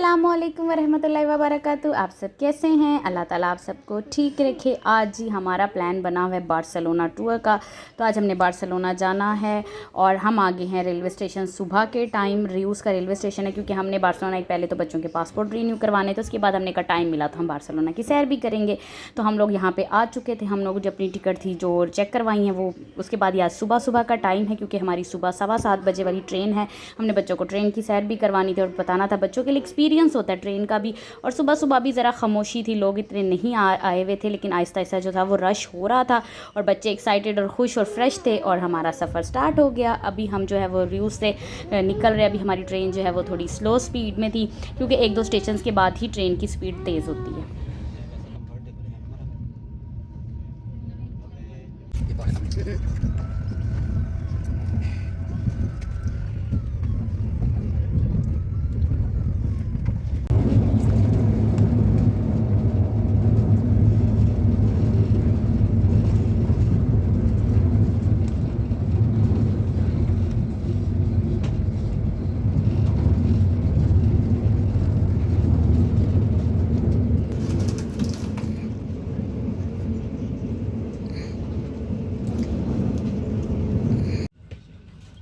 अस्सलामुअलैकुम वरहमतुल्लाहि वबरकातुहू। आप सब कैसे हैं? अल्लाह ताला आप सबको ठीक रखे। आज जी हमारा प्लान बना हुआ है बार्सिलोना टूर का। तो आज हमने बार्सिलोना जाना है और हम आगे हैं रेलवे स्टेशन सुबह के टाइम। रियूज़ का रेलवे स्टेशन है क्योंकि हमने बार्सिलोना एक पहले तो बच्चों के पासपोर्ट रीन्यू करवाने थे, उसके बाद हमने का टाइम मिला तो हम बार्सिलोना की सैर भी करेंगे। तो हम लोग यहाँ पर आ चुके थे। हम लोग जो अपनी टिकट थी जो चेक करवाई हैं वो उसके बाद आज सुबह सुबह का टाइम है क्योंकि हमारी सुबह 7:15 बजे वाली ट्रेन है। हमने बच्चों को ट्रेन की सैर भी करवानी थी और बताना था बच्चों के लिए एक्सपीरियंस होता है ट्रेन का भी। और सुबह सुबह भी ज़रा खामोशी थी, लोग इतने नहीं आए हुए थे, लेकिन आहिस्ता आहिस्ता जो था वो रश हो रहा था और बच्चे एक्साइटेड और खुश और फ्रेश थे और हमारा सफ़र स्टार्ट हो गया। अभी हम जो है वो रियूज़ से निकल रहे। अभी हमारी ट्रेन जो है वो थोड़ी स्लो स्पीड में थी क्योंकि 1-2 स्टेशन के बाद ही ट्रेन की स्पीड तेज़ होती है।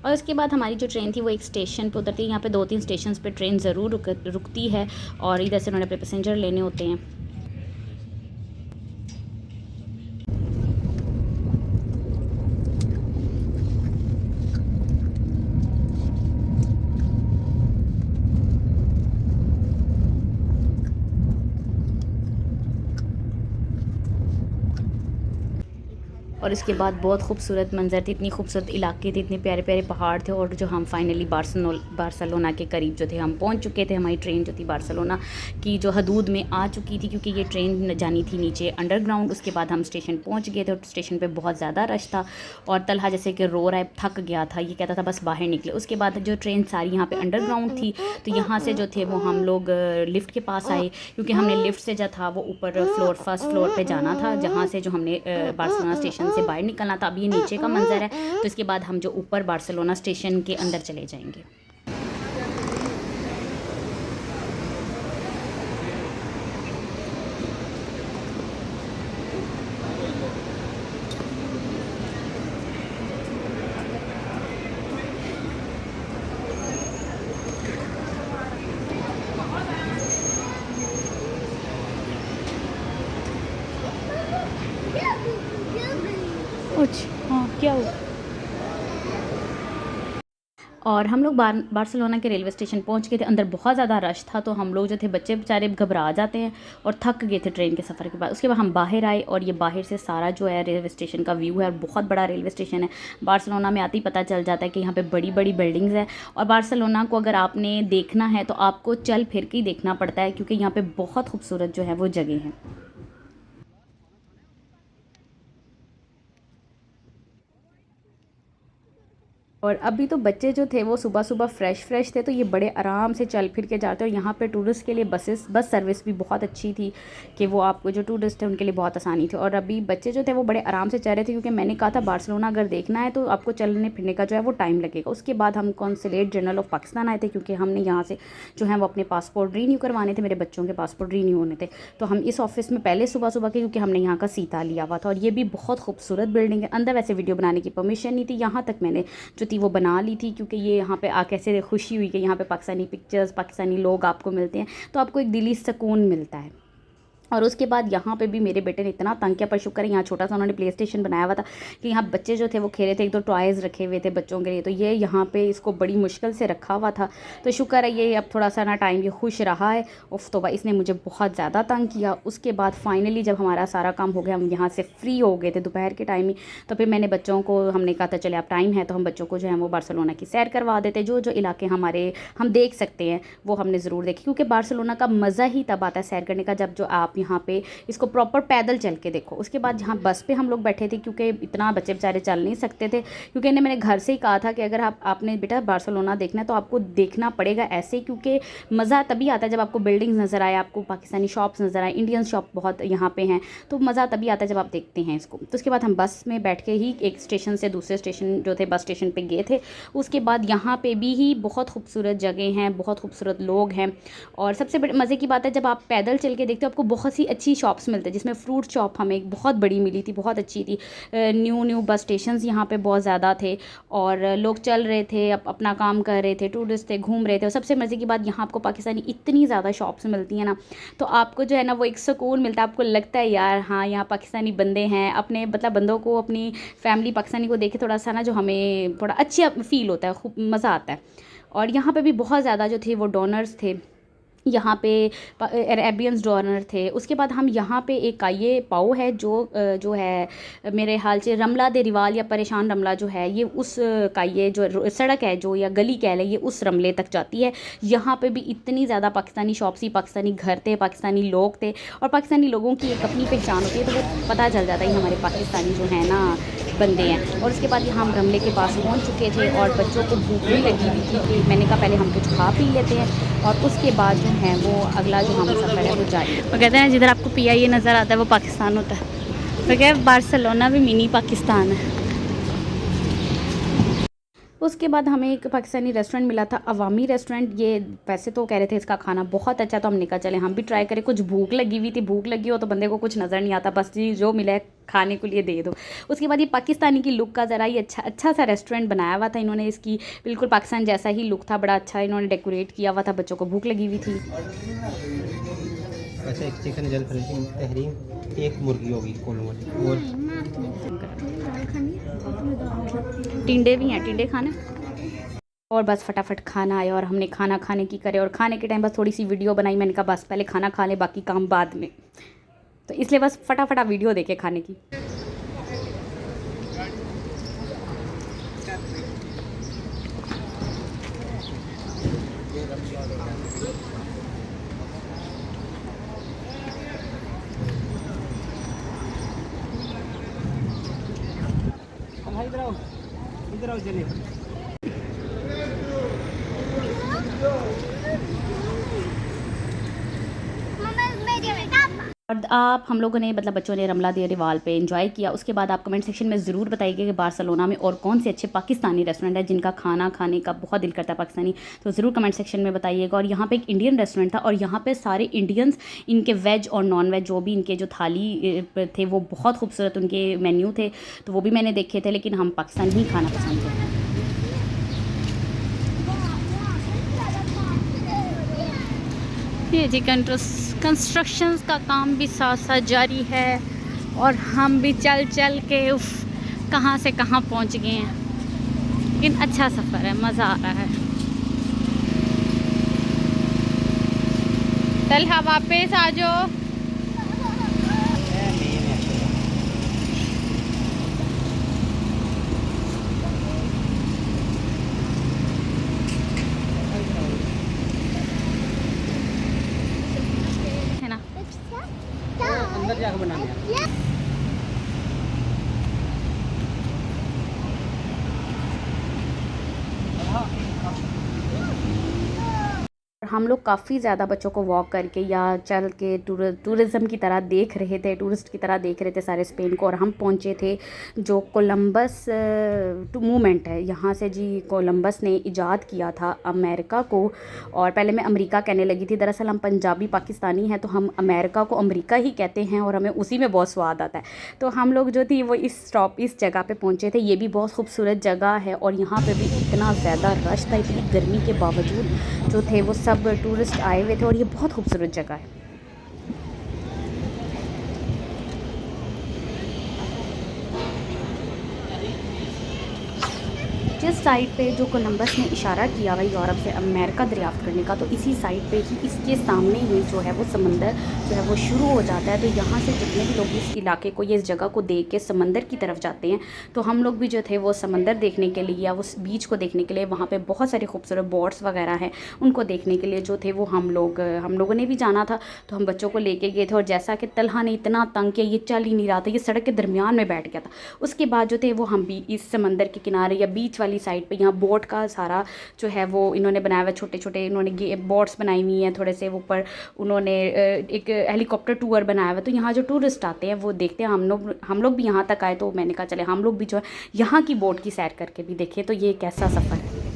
और उसके बाद हमारी जो ट्रेन थी वो एक स्टेशन पे उतरती है। यहाँ पे 2-3 स्टेशन पे ट्रेन ज़रूर रुकती है और इधर से उन्होंने अपने पैसेंजर लेने होते हैं। और इसके बाद बहुत खूबसूरत मंज़र थी, इतनी खूबसूरत इलाके थे, इतने प्यारे प्यारे पहाड़ थे। और जो हम फाइनली बार्सिलोना के करीब जो थे हम पहुंच चुके थे। हमारी ट्रेन जो थी बार्सिलोना की जो हदूद में आ चुकी थी क्योंकि ये ट्रेन जानी थी नीचे अंडरग्राउंड। उसके बाद हम स्टेशन पहुंच गए थे और स्टेशन पे बहुत ज़्यादा रश था और तलहा जैसे कि रो रहा है, थक गया था, ये कहता था बस बाहर निकले। उसके बाद जो ट्रेन सारी यहाँ पर अंडरग्राउंड थी तो यहाँ से जो थे वो हम लोग लिफ्ट के पास आए क्योंकि हमने लिफ्ट से जो था वो ऊपर फर्स्ट फ्लोर पर जाना था, जहाँ से जो हमने बार्सिलोना स्टेशन से बाहर निकलना था। अब ये नीचे का मंजर है तो इसके बाद हम जो ऊपर बार्सिलोना स्टेशन के अंदर चले जाएंगे। हाँ क्या हुआ? और हम लोग बार्सिलोना के रेलवे स्टेशन पहुंच गए थे। अंदर बहुत ज़्यादा रश था तो हम लोग जो थे बच्चे बेचारे घबरा जाते हैं और थक गए थे ट्रेन के सफ़र के बाद। उसके बाद हम बाहर आए और ये बाहर से सारा जो है रेलवे स्टेशन का व्यू है और बहुत बड़ा रेलवे स्टेशन है। बार्सिलोना में आते ही पता चल जाता है कि यहाँ पे बड़ी बड़ी बिल्डिंग्स है। और बार्सिलोना को अगर आपने देखना है तो आपको चल फिर के ही देखना पड़ता है क्योंकि यहाँ पर बहुत खूबसूरत जो है वो जगह है। और अभी तो बच्चे जो थे वो सुबह सुबह फ्रेश थे तो ये बड़े आराम से चल फिर के जाते हैं। और यहाँ पे टूरिस्ट के लिए बस सर्विस भी बहुत अच्छी थी कि वो आपको जो टूरिस्ट है उनके लिए बहुत आसानी थी। और अभी बच्चे जो थे वो बड़े आराम से चल रहे थे क्योंकि मैंने कहा था बार्सिलोना अगर देखना है तो आपको चलने फिरने का जो है वो टाइम लगेगा। उसके बाद हम कॉन्सुलेट जनरल ऑफ पाकिस्तान आए थे क्योंकि हमने यहाँ से जो है वो अपने पासपोर्ट रीन्यू करवाने थे, मेरे बच्चों के पासपोर्ट रीन्यू होने थे। तो हम इस ऑफिस में पहले सुबह सुबह के क्योंकि हमने यहाँ का सीता लिया हुआ था। और ये भी बहुत खूबसूरत बिल्डिंग है। अंदर वैसे वीडियो बनाने की परमिशन नहीं थी, यहाँ तक मैंने जो थी वो बना ली थी क्योंकि ये यहाँ पे आके ऐसे खुशी हुई कि यहाँ पे पाकिस्तानी पिक्चर्स, पाकिस्तानी लोग आपको मिलते हैं तो आपको एक दिली सुकून मिलता है। और उसके बाद यहाँ पे भी मेरे बेटे ने इतना तंग किया, पर शुक्र है यहाँ छोटा सा उन्होंने प्ले स्टेशन बनाया हुआ था कि यहाँ बच्चे जो थे वो खेले थे। एक तो टॉयज़ रखे हुए थे बच्चों के लिए तो ये यहाँ पे इसको बड़ी मुश्किल से रखा हुआ था। तो शुक्र है ये अब थोड़ा सा ना टाइम ये खुश रहा है। उफ तो इसने मुझे बहुत ज़्यादा तंग किया। उसके बाद फाइनली जब हमारा सारा काम हो गया, हम यहाँ से फ्री हो गए थे दोपहर के टाइम ही, तो फिर मैंने बच्चों को हमने कहा था चले अब टाइम है तो हम बच्चों को जो है वो बार्सिलोना की सैर करवा देते। जो जो इलाके हमारे हम देख सकते हैं वो हमने ज़रूर देखे क्योंकि बार्सिलोना का मज़ा ही तब आता है सैर करने का जब जो आप यहाँ पे इसको प्रॉपर पैदल चल के देखो। उसके बाद जहाँ बस पे हम लोग बैठे थे, क्योंकि इतना बच्चे बेचारे चल नहीं सकते थे, क्योंकि इन्हें मैंने घर से ही कहा था कि अगर आपने बेटा बार्सिलोना देखना है तो आपको देखना पड़ेगा ऐसे, क्योंकि मज़ा तभी आता है जब आपको बिल्डिंग्स नज़र आए, आपको पाकिस्तानी शॉप्स नज़र आए, इंडियन शॉप बहुत यहाँ पे हैं, तो मज़ा तभी आता है जब आप देखते हैं इसको। तो उसके बाद हम बस में बैठ के ही एक स्टेशन से दूसरे स्टेशन जो थे बस स्टेशन पे गए थे। उसके बाद यहाँ पे भी ही बहुत खूबसूरत जगह हैं, बहुत खूबसूरत लोग हैं, और सबसे बड़ी मज़े की बात है जब आप पैदल चल के देखते हो आपको बहुत सी अच्छी शॉप्स मिलते हैं, जिसमें फ्रूट शॉप हमें एक बहुत बड़ी मिली थी, बहुत अच्छी थी। न्यू बस स्टेशंस यहाँ पे बहुत ज़्यादा थे और लोग चल रहे थे, अपना काम कर रहे थे, टूरिस्ट थे, घूम रहे थे। और सबसे मज़े की बात यहाँ आपको पाकिस्तानी इतनी ज़्यादा शॉप्स मिलती हैं ना, तो आपको जो है ना वो एक सुकून मिलता है, आपको लगता है यार हाँ यहाँ पाकिस्तानी बंदे हैं, अपने मतलब बंदों को, अपनी फैमिली पाकिस्तानी को देखे थोड़ा सा ना जो हमें थोड़ा अच्छा फील होता है, खूब मज़ा आता है। और यहाँ पे भी बहुत ज़्यादा जो थे वो डोनर्स थे, यहाँ पे अरेबियंस डोनर थे। उसके बाद हम यहाँ पे एक काये पाओ है जो है मेरे हाल से रमला दे रिवाल या परेशान रमला जो है, ये उस काये जो सड़क है जो या गली कह लें, ये उस रमले तक जाती है। यहाँ पे भी इतनी ज़्यादा पाकिस्तानी शॉप्स थी, पाकिस्तानी घर थे, पाकिस्तानी लोग थे, और पाकिस्तानी लोगों की एक अपनी पहचान होती है, तो वो पता चल जाता है हमारे पाकिस्तानी जो है ना बंदे हैं। और उसके बाद यहाँ हम रमले के पास पहुँच चुके थे और बच्चों को भूख भी लगी हुई थी, कि मैंने कहा पहले हम कुछ खा पी लेते हैं और उसके बाद जो है वो अगला जो हम सफ़र है वो जाए। वो कहते हैं जिधर आपको PIA नज़र आता है वो पाकिस्तान होता है, तो क्या बार्सिलोना भी मिनी पाकिस्तान है। उसके बाद हमें एक पाकिस्तानी रेस्टोरेंट मिला था, अवामी रेस्टोरेंट। ये वैसे तो कह रहे थे इसका खाना बहुत अच्छा, तो हमने कहा चले हम भी ट्राई करें। कुछ भूख लगी हुई थी, भूख लगी हो तो बंदे को कुछ नज़र नहीं आता, बस जी जो मिला है खाने को लिए दे दो। उसके बाद ये पाकिस्तानी की लुक का ज़रा ये अच्छा सा रेस्टोरेंट बनाया हुआ था इन्होंने, इसकी बिल्कुल पाकिस्तान जैसा ही लुक था, बड़ा अच्छा इन्होंने डेकोरेट किया हुआ था, बच्चों को भूख लगी हुई थी। अच्छा, एक चिकन जल तहरीम, एक मुर्गी होगी और टिंडे भी हैं, टिंडे खाने। और बस फटाफट खाना आया और हमने खाना खाने की करे, और खाने के टाइम बस थोड़ी सी वीडियो बनाई। मैंने कहा बस पहले खाना खा ले, बाकी काम बाद में, तो इसलिए बस फटाफट वीडियो देखे खाने की। इधर आओ चलिए। और आप हम लोगों ने मतलब बच्चों ने रमला दे रिवाल पे एंजॉय किया। उसके बाद आप कमेंट सेक्शन में ज़रूर बताइएगा कि बार्सिलोना में और कौन से अच्छे पाकिस्तानी रेस्टोरेंट है जिनका खाना खाने का बहुत दिल करता है पाकिस्तानी, तो ज़रूर कमेंट सेक्शन में बताइएगा। और यहाँ पे एक इंडियन रेस्टोरेंट था, और यहाँ पे सारे इंडियंस, इनके वेज और नॉन वेज जो भी इनके जो थाली थे वो बहुत खूबसूरत उनके मेन्यू थे, तो वो भी मैंने देखे थे, लेकिन हम पाकिस्तानी ही खाना पसंद थे। ये जी कंस्ट्रक्शंस का काम भी साथ साथ जारी है, और हम भी चल चल के कहाँ से कहाँ पहुँच गए हैं। लेकिन अच्छा सफ़र है, मज़ा आ रहा है। तलहा वापस आ जाओ। है ना, अंदर जाकर बनाना। हम लोग काफ़ी ज़्यादा बच्चों को वॉक करके या चल के टूरिज़्म की तरह देख रहे थे, टूरिस्ट की तरह देख रहे थे सारे स्पेन को। और हम पहुँचे थे जो कोलंबस मूवमेंट है, यहाँ से जी कोलंबस ने इजाद किया था अमेरिका को। और पहले मैं अमेरिका कहने लगी थी, दरअसल हम पंजाबी पाकिस्तानी हैं, तो हम अमेरिका को अमेरिका ही कहते हैं और हमें उसी में बहुत स्वाद आता है। तो हम लोग जो थी वो इस जगह पे पहुँचे थे। ये भी बहुत खूबसूरत जगह है, और यहाँ पे भी इतना ज़्यादा रश था, इतनी गर्मी के बावजूद जो थे वो सब टूरिस्ट आए हुए थे, और ये बहुत खूबसूरत जगह है। जिस साइड पे जो कोलंबस ने इशारा किया हुआ यूरोप से अमेरिका दरियाफ्त करने का, तो इसी साइड पे ही इसके सामने ही जो है वो समंदर जो है वो शुरू हो जाता है। तो यहाँ से जितने भी लोग इस इलाके को, ये इस जगह को देख के समंदर की तरफ जाते हैं, तो हम लोग भी जो थे वो समंदर देखने के लिए या उस बीच को देखने के लिए, वहाँ पे बहुत सारे खूबसूरत बोट्स वगैरह हैं, उनको देखने के लिए जो थे वो हम लोगों ने भी जाना था। तो हम बच्चों को लेके गए थे, और जैसा कि तलहा ने इतना तंग किया, ये चल ही नहीं रहा था, ये सड़क के दरमियान में बैठ गया था। उसके बाद जो थे वो हम भी इस समंदर के किनारे या बीच वाली साइड पे, यहाँ बोट का सारा जो है वो इन्होंने बनाया हुआ, छोटे छोटे इन्होंने बोट्स बनाई हुई हैं, थोड़े से ऊपर उन्होंने एक हेलीकॉप्टर टूर बनाया हुआ। तो यहाँ जो टूरिस्ट आते हैं वो देखते हैं, हम लोग भी यहाँ तक आए, तो मैंने कहा चले हम लोग भी जो है यहाँ की बोट की सैर करके भी देखें, तो ये कैसा सफ़र है।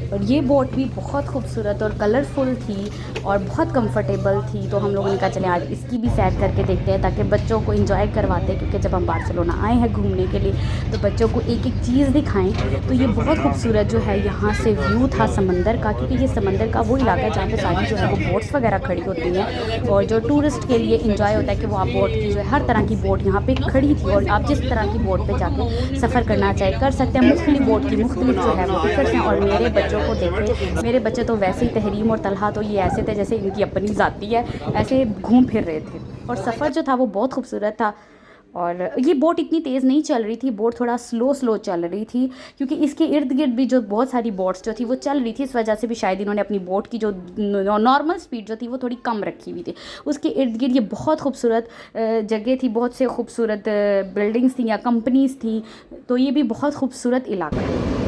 और ये बोट भी बहुत खूबसूरत और कलरफुल थी और बहुत कंफर्टेबल थी। तो हम लोगों ने कहा चले आज इसकी भी सैर करके देखते हैं, ताकि बच्चों को एंजॉय करवाते हैं, क्योंकि जब हम बार्सिलोना आए हैं घूमने के लिए तो बच्चों को एक एक चीज़ दिखाएं। तो ये बहुत खूबसूरत जो है यहाँ से व्यू था समंदर का, क्योंकि ये समंदर का वो इलाका है जहाँ पे सारी जो है वो बोट्स वगैरह खड़ी होती हैं, और जो टूरिस्ट के लिए इंजॉय होता है कि वो आप बोट की जो है हर तरह की बोट यहाँ पे खड़ी थी, और आप जिस तरह की बोट पे जाके सफ़र करना चाहे कर सकते हैं। मुख्तलिफ बोट की मुख्तलिफ जो है वो टिकट्स हैं। और मेरे बच्चों को देखे, मेरे बच्चे तो वैसे ही, तहरीम और तलहा तो ये ऐसे थे जैसे इनकी अपनी ज़ाती है, ऐसे घूम फिर रहे थे। और सफ़र जो था वो बहुत खूबसूरत था। और ये बोट इतनी तेज़ नहीं चल रही थी, बोट थोड़ा स्लो चल रही थी, क्योंकि इसके इर्द गिर्द भी जो बहुत सारी बोट्स जो थी वो चल रही थी। इस वजह से भी शायद इन्होंने अपनी बोट की जो नॉर्मल स्पीड जो थी वो थोड़ी कम रखी हुई थी। उसके इर्द गिर्द ये बहुत खूबसूरत जगह थी, बहुत से खूबसूरत बिल्डिंग्स थी या कंपनीज़ थी। तो ये भी बहुत खूबसूरत इलाका है,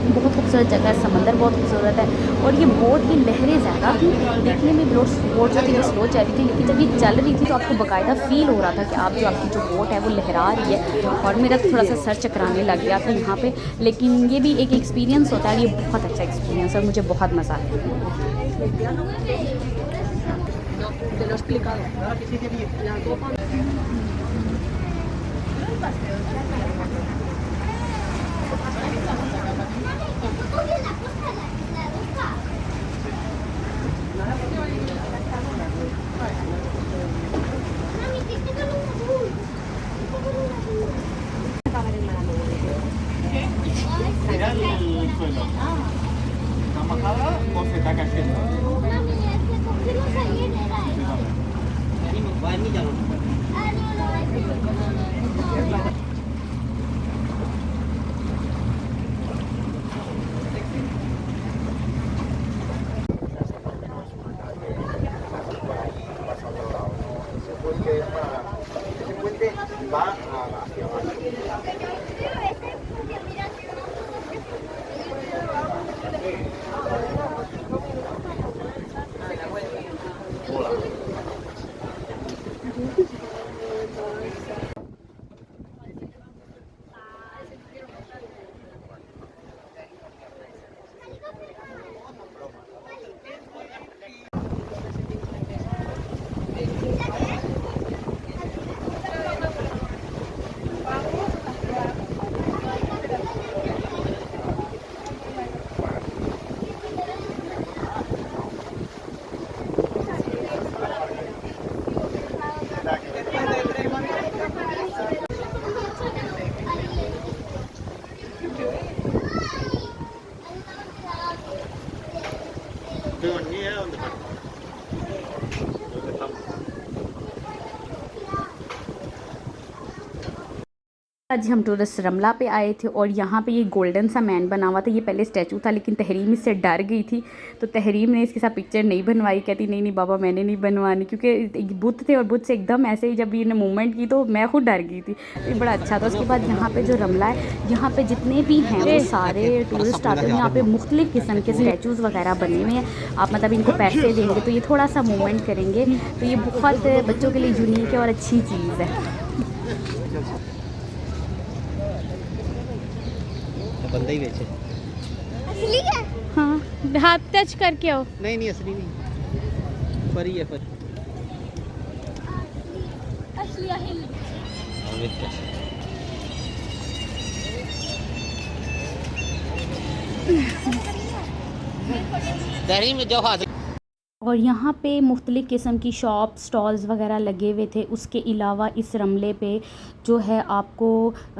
बहुत खूबसूरत जगह है, समंदर बहुत खूबसूरत है। और ये बोट की लहरें ज़्यादा थी, देखने में बोट जो थी वो स्लो चल रही थी, लेकिन जब ये चल रही थी तो आपको बाकायदा फ़ील हो रहा था कि आप जो आपकी जो बोट है वो लहरा रही है। और मेरा थोड़ा सा सर चकराने लग गया था यहाँ पे, लेकिन ये भी एक एक्सपीरियंस होता है, ये बहुत अच्छा एक्सपीरियंस है और मुझे बहुत मज़ा आया। आज हम टूरिस्ट रमला पे आए थे, और यहाँ पे ये गोल्डन सा मैन बना हुआ था। ये पहले स्टैचू था, लेकिन तहरीम इससे डर गई थी, तो तहरीम ने इसके साथ पिक्चर नहीं बनवाई। कहती नहीं बाबा मैंने नहीं बनवानी, क्योंकि बुत थे और बुत से एकदम ऐसे ही जब ये मूवमेंट की तो मैं खुद डर गई थी। तो ये बड़ा अच्छा था। उसके बाद यहाँ पे जो रमला है, यहाँ पे जितने भी हैं वो सारे टूरिस्ट आते हैं। यहाँ पे मुख्तलिफ़ किस्म के स्टैचूज़ वगैरह बने हुए हैं। आप मतलब इनको पैसे देंगे तो ये थोड़ा सा मूवमेंट करेंगे, तो ये बहुत बच्चों के लिए यूनिक है और अच्छी चीज़ है। बंदा ही बेचे हाँ हाथ टच करके आओ। नहीं नहीं असली नहीं, परी है परी। तहरीम में जाओ हाथ। और यहाँ पे मुख्तलिफ़ किस्म की शॉप स्टॉल्स वगैरह लगे हुए थे। उसके अलावा इस रमले पे जो है आपको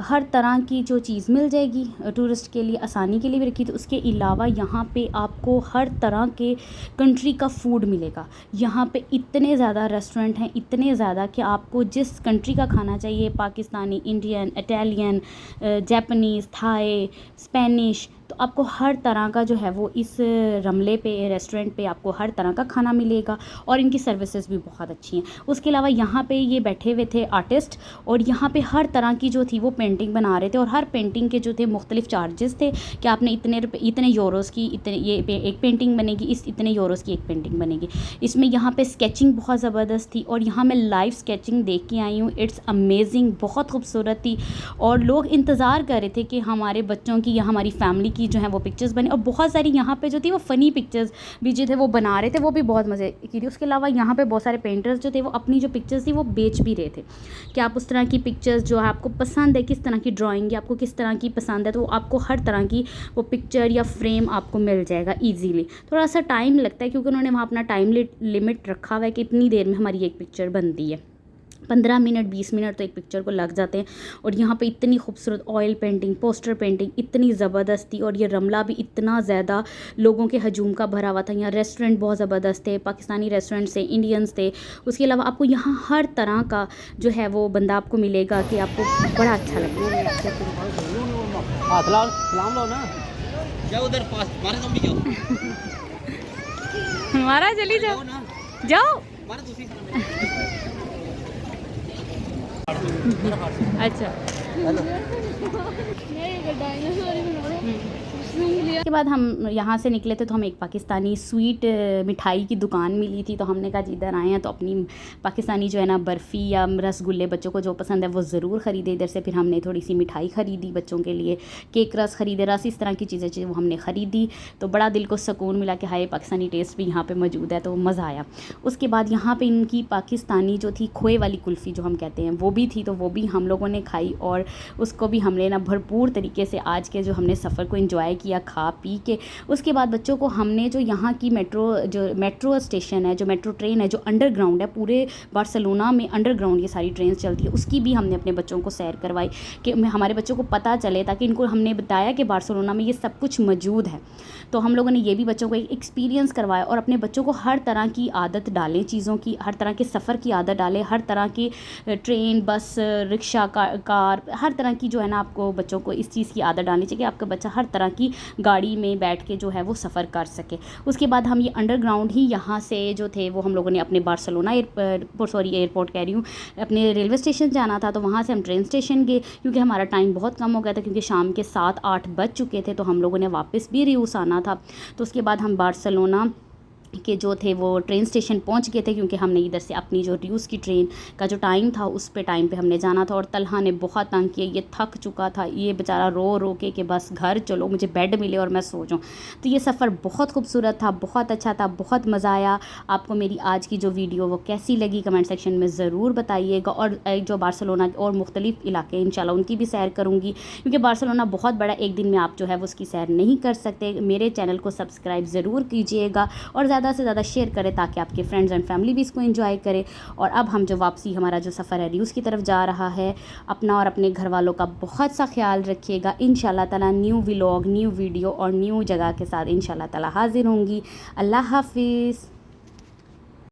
हर तरह की जो चीज़ मिल जाएगी, टूरिस्ट के लिए आसानी के लिए भी रखी थी। उसके अलावा यहाँ पे आपको हर तरह के कंट्री का फ़ूड मिलेगा। यहाँ पे इतने ज़्यादा रेस्टोरेंट हैं, इतने ज़्यादा कि आपको जिस कंट्री का खाना चाहिए, Pakistani, Indian, Italian, Japanese, Thai, Spanish, तो आपको हर तरह का जो है वो इस रमले पे रेस्टोरेंट पे आपको हर तरह का खाना मिलेगा। और इनकी सर्विसेज भी बहुत अच्छी हैं। उसके अलावा यहाँ पे ये बैठे हुए थे आर्टिस्ट, और यहाँ पे हर तरह की जो थी वो पेंटिंग बना रहे थे। और हर पेंटिंग के जो थे मुख्तलिफ चार्जेस थे कि आपने इतने यूरोज़ की एक पेंटिंग बनेगी, इतने यूरोज़ की एक पेंटिंग बनेगी। इसमें यहाँ पे स्केचिंग बहुत ज़बरदस्त थी, और यहाँ मैं लाइव स्केचिंग देख के आई हूँ। इट्स अमेजिंग, बहुत खूबसूरत थी। और लोग इंतज़ार कर रहे थे कि हमारे बच्चों की या हमारी फैमिली की जो है वो पिक्चर्स बने। और बहुत सारी यहाँ पे जो थी वो फ़नी पिक्चर्स भी जो थे वो बना रहे थे, वो भी बहुत मज़े की थी। उसके अलावा यहाँ पे बहुत सारे पेंटर्स जो थे वो अपनी जो पिक्चर्स थी वो बेच भी रहे थे कि आप उस तरह की पिक्चर्स जो है आपको पसंद है, किस तरह की ड्राइंग या आपको किस तरह की पसंद है, तो आपको हर तरह की वो पिक्चर या फ्रेम आपको मिल जाएगा ईजीली। थोड़ा सा टाइम लगता है क्योंकि उन्होंने वहाँ अपना टाइम लिमिट रखा हुआ है कि इतनी देर में हमारी एक पिक्चर बनती है। 15 मिनट 20 मिनट तो एक पिक्चर को लग जाते हैं। और यहाँ पे इतनी खूबसूरत ऑयल पेंटिंग, पोस्टर पेंटिंग इतनी ज़बरदस्त थी। और ये रमला भी इतना ज़्यादा लोगों के हजूम का भरा हुआ था। यहाँ रेस्टोरेंट बहुत ज़बरदस्त थे, पाकिस्तानी रेस्टोरेंट्स थे, इंडियंस थे। उसके अलावा आपको यहाँ हर तरह का जो है वो बंदा आपको मिलेगा कि आपको बड़ा अच्छा लगेगा। हाथ लाओ, सलाम लो ना, जाओ उधर पास मारे तुम भी जाओ। हमारा चली जाओ ना, जाओ। मारे दूसरी सलाम। अच्छा, हेलो। उसके बाद हम यहाँ से निकले थे तो हमें एक पाकिस्तानी स्वीट मिठाई की दुकान मिली थी। तो हमने कहा जिधर आए हैं तो अपनी पाकिस्तानी जो है ना बर्फ़ी या रसगुल्ले बच्चों को जो पसंद है वो ज़रूर ख़रीदे। इधर से फिर हमने थोड़ी सी मिठाई ख़रीदी बच्चों के लिए, केक रस ख़रीदे, रस इस तरह की चीज़ें वो हमने ख़रीदी। तो बड़ा दिल को सुकून मिला कि हाय पाकिस्तानी टेस्ट भी यहाँ पर मौजूद है, तो मज़ा आया। उसके बाद यहाँ पर इनकी पाकिस्तानी जो थी खोए वाली कुल्फ़ी जो हम कहते हैं वो भी थी, तो वो भी हम लोगों ने खाई। और उसको भी हमने ना भरपूर तरीके से आज के जो हमने सफ़र को एंजॉय किया खा पी के। उसके बाद बच्चों को हमने जो यहाँ की मेट्रो स्टेशन है, जो मेट्रो ट्रेन है जो अंडरग्राउंड है, पूरे बार्सिलोना में अंडरग्राउंड ये सारी ट्रेन चलती है, उसकी भी हमने अपने बच्चों को सैर करवाई कि हमारे बच्चों को पता चले, ताकि इनको हमने बताया कि बार्सिलोना में ये सब कुछ मौजूद है। तो हम लोगों ने ये भी बच्चों को एक एक्सपीरियंस करवाया। और अपने बच्चों को हर तरह की आदत डालें, चीज़ों की, हर तरह के सफ़र की आदत डालें, हर तरह की ट्रेन, बस, रिक्शा, कार, हर तरह की जो है ना आपको बच्चों को इस चीज़ की आदत डालनी चाहिए कि आपका बच्चा हर तरह की गाड़ी में बैठ के जो है वो सफ़र कर सके। उसके बाद हम ये अंडरग्राउंड ही यहाँ से जो थे वो हम लोगों ने अपने बार्सिलोना एयरपोर्ट कह रही हूँ, अपने रेलवे स्टेशन जाना था। तो वहाँ से हम ट्रेन स्टेशन गए क्योंकि हमारा टाइम बहुत कम हो गया था, क्योंकि शाम के 7-8 बज चुके थे। तो हम लोगों ने वापस भी रियूस आना था। तो उसके बाद हम बार्सिलोना के जो थे वो ट्रेन स्टेशन पहुंच गए थे, क्योंकि हमने इधर से अपनी जो रियूस की ट्रेन का जो टाइम था उस पे टाइम पे हमने जाना था। और तलहा ने बहुत तंग किया, ये थक चुका था, ये बेचारा रो रो के कि बस घर चलो, मुझे बेड मिले और मैं सो जाऊँ। तो ये सफ़र बहुत खूबसूरत था, बहुत अच्छा था, बहुत मज़ा आया। आपको मेरी आज की जो वीडियो वो कैसी लगी कमेंट सेक्शन में ज़रूर बताइएगा। और जो बार्सिलोना और मुख्तलिफ़ इलाके इंशाल्लाह उनकी भी सैर करूँगी, क्योंकि बार्सिलोना बहुत बड़ा, एक दिन में आप जो है वो उसकी सैर नहीं कर सकते। मेरे चैनल को सब्सक्राइब ज़रूर कीजिएगा और ज़्यादा से ज़्यादा शेयर करें ताकि आपके फ्रेंड्स एंड फैमिली भी इसको एंजॉय करें। और अब हम जो वापसी, हमारा जो सफ़र है रियूस की तरफ जा रहा है, अपना और अपने घर वालों का बहुत सा ख्याल रखिएगा। इंशाल्लाह ताला न्यू व्लॉग, न्यू वीडियो और न्यू जगह के साथ इंशाल्लाह ताला हाजिर होंगी। अल्लाह हाफिज़।